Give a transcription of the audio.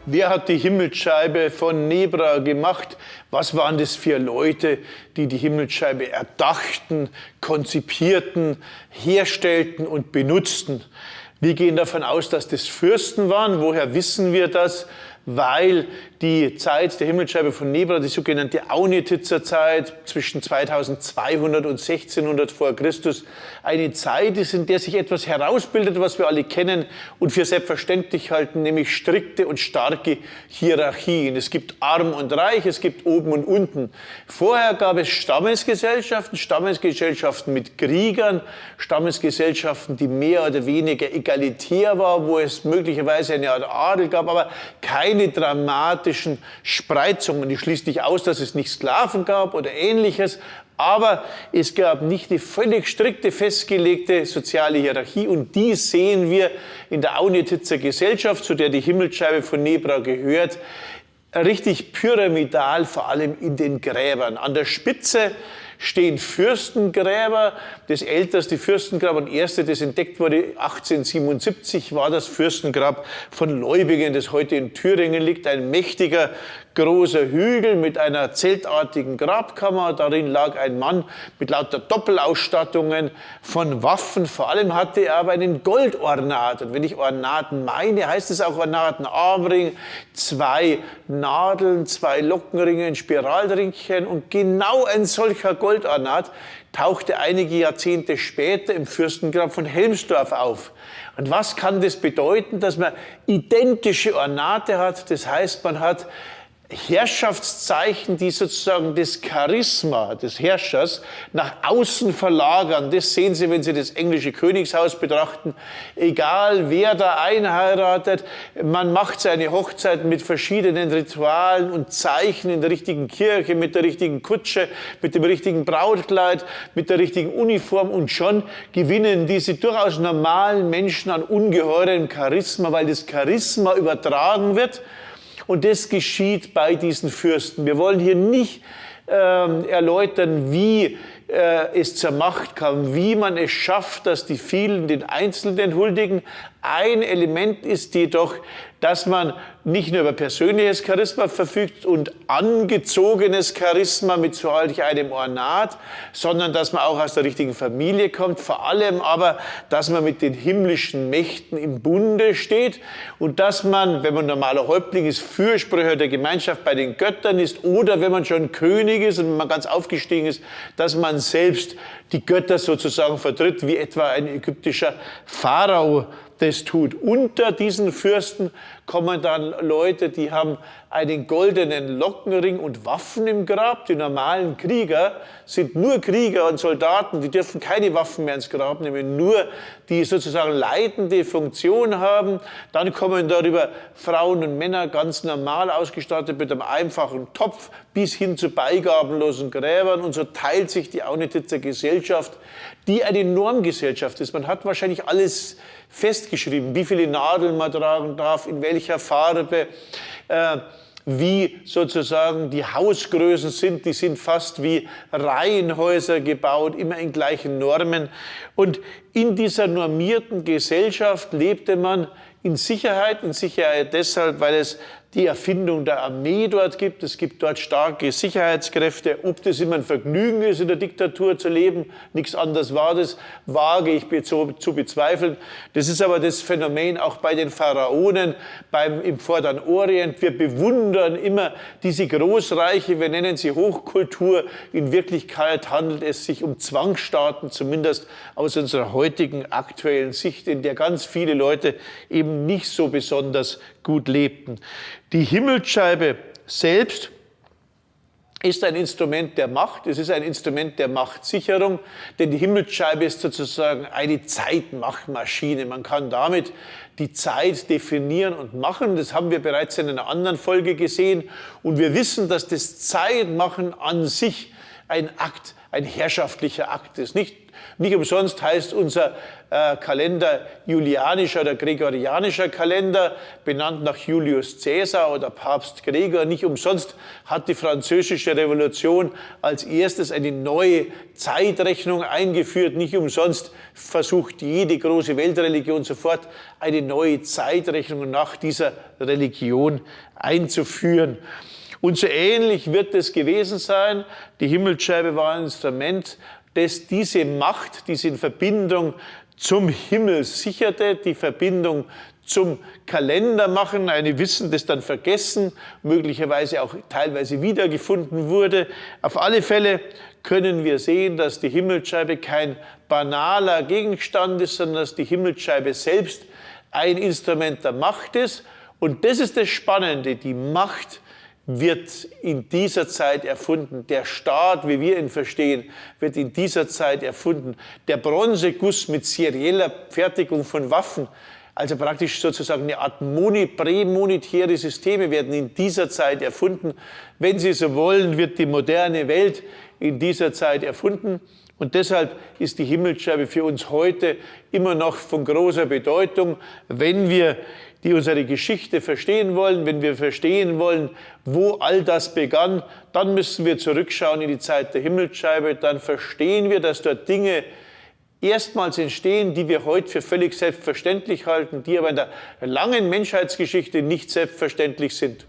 Wer hat die Himmelsscheibe von Nebra gemacht? Was waren das für Leute, die die Himmelsscheibe erdachten, konzipierten, herstellten und benutzten? Wir gehen davon aus, dass das Fürsten waren. Woher wissen wir das? Weil die Zeit der Himmelsscheibe von Nebra, die sogenannte Aunitzer-Zeit zwischen 2200 und 1600 vor Christus, eine Zeit ist, in der sich etwas herausbildet, was wir alle kennen und für selbstverständlich halten, nämlich strikte und starke Hierarchien. Es gibt Arm und Reich, es gibt Oben und Unten. Vorher gab es Stammesgesellschaften mit Kriegern, Stammesgesellschaften, die mehr oder weniger egalitär waren, wo es möglicherweise eine Art Adel gab, aber keine dramatischen Spreizungen. Ich schließe nicht aus, dass es nicht Sklaven gab oder Ähnliches, aber es gab nicht die völlig strikte, festgelegte soziale Hierarchie und die sehen wir in der Aunitzer Gesellschaft, zu der die Himmelsscheibe von Nebra gehört, richtig pyramidal, vor allem in den Gräbern. An der Spitze stehen Fürstengräber. Das älteste Fürstengrab und erste, das entdeckt wurde 1877, war das Fürstengrab von Leubingen, das heute in Thüringen liegt. Ein mächtiger, großer Hügel mit einer zeltartigen Grabkammer. Darin lag ein Mann mit lauter Doppelausstattungen von Waffen. Vor allem hatte er aber einen Goldornat. Und wenn ich Ornaten meine, heißt es auch Ornaten, Armring, 2 Nadeln, 2 Lockenringe, ein Spiralringchen. Und genau ein solcher Goldornat tauchte einige Jahrzehnte später im Fürstengrab von Helmsdorf auf. Und was kann das bedeuten? Dass man identische Ornate hat, das heißt, man hat Herrschaftszeichen, die sozusagen das Charisma des Herrschers nach außen verlagern. Das sehen Sie, wenn Sie das englische Königshaus betrachten. Egal, wer da einheiratet, man macht seine Hochzeit mit verschiedenen Ritualen und Zeichen in der richtigen Kirche, mit der richtigen Kutsche, mit dem richtigen Brautkleid, mit der richtigen Uniform und schon gewinnen diese durchaus normalen Menschen an ungeheurem Charisma, weil das Charisma übertragen wird. Und das geschieht bei diesen Fürsten. Wir wollen hier nicht erläutern, wie es zur Macht kam, wie man es schafft, dass die vielen den Einzelnen huldigen. Ein Element ist jedoch, dass man nicht nur über persönliches Charisma verfügt und angezogenes Charisma mit solch einem Ornat, sondern dass man auch aus der richtigen Familie kommt, vor allem aber, dass man mit den himmlischen Mächten im Bunde steht und dass man, wenn man normaler Häuptling ist, Fürsprecher der Gemeinschaft bei den Göttern ist oder wenn man schon König ist und man ganz aufgestiegen ist, dass man selbst die Götter sozusagen vertritt, wie etwa ein ägyptischer Pharao das tut. Unter diesen Fürsten kommen dann Leute, die haben einen goldenen Lockenring und Waffen im Grab. Die normalen Krieger sind nur Krieger und Soldaten, die dürfen keine Waffen mehr ins Grab nehmen, nur die sozusagen leitende Funktion haben. Dann kommen darüber Frauen und Männer ganz normal ausgestattet mit einem einfachen Topf bis hin zu beigabenlosen Gräbern und so teilt sich die Aunitzer Gesellschaft, die eine Normgesellschaft ist. Man hat wahrscheinlich alles festgeschrieben, wie viele Nadeln man tragen darf, in welcher Farbe, wie sozusagen die Hausgrößen sind. Die sind fast wie Reihenhäuser gebaut, immer in gleichen Normen. Und in dieser normierten Gesellschaft lebte man in Sicherheit deshalb, weil es die Erfindung der Armee dort gibt. Es gibt dort starke Sicherheitskräfte. Ob das immer ein Vergnügen ist, in der Diktatur zu leben, nichts anderes war das, wage ich zu bezweifeln. Das ist aber das Phänomen auch bei den Pharaonen im Vorderen Orient. Wir bewundern immer diese Großreiche, wir nennen sie Hochkultur. In Wirklichkeit handelt es sich um Zwangsstaaten, zumindest aus unserer heutigen aktuellen Sicht, in der ganz viele Leute eben nicht so besonders gut lebten. Die Himmelsscheibe selbst ist ein Instrument der Macht, es ist ein Instrument der Machtsicherung, denn die Himmelsscheibe ist sozusagen eine Zeitmachmaschine. Man kann damit die Zeit definieren und machen, das haben wir bereits in einer anderen Folge gesehen und wir wissen, dass das Zeitmachen an sich ein Akt ein herrschaftlicher Akt ist. Nicht umsonst heißt unser Kalender julianischer oder gregorianischer Kalender, benannt nach Julius Caesar oder Papst Gregor. Nicht umsonst hat die Französische Revolution als erstes eine neue Zeitrechnung eingeführt. Nicht umsonst versucht jede große Weltreligion sofort eine neue Zeitrechnung nach dieser Religion einzuführen. Und so ähnlich wird es gewesen sein. Die Himmelsscheibe war ein Instrument, das diese Macht, diese in Verbindung zum Himmel sicherte, die Verbindung zum Kalender machen. Einige wissen das dann vergessen, möglicherweise auch teilweise wiedergefunden wurde. Auf alle Fälle können wir sehen, dass die Himmelsscheibe kein banaler Gegenstand ist, sondern dass die Himmelsscheibe selbst ein Instrument der Macht ist. Und das ist das Spannende, die Macht wird in dieser Zeit erfunden. Der Staat, wie wir ihn verstehen, wird in dieser Zeit erfunden. Der Bronzeguss mit serieller Fertigung von Waffen, also praktisch sozusagen eine Art prämonetäre Systeme werden in dieser Zeit erfunden. Wenn Sie so wollen, wird die moderne Welt in dieser Zeit erfunden. Und deshalb ist die Himmelsscheibe für uns heute immer noch von großer Bedeutung, wenn wir unsere Geschichte verstehen wollen, wenn wir verstehen wollen, wo all das begann, dann müssen wir zurückschauen in die Zeit der Himmelsscheibe. Dann verstehen wir, dass dort Dinge erstmals entstehen, die wir heute für völlig selbstverständlich halten, die aber in der langen Menschheitsgeschichte nicht selbstverständlich sind.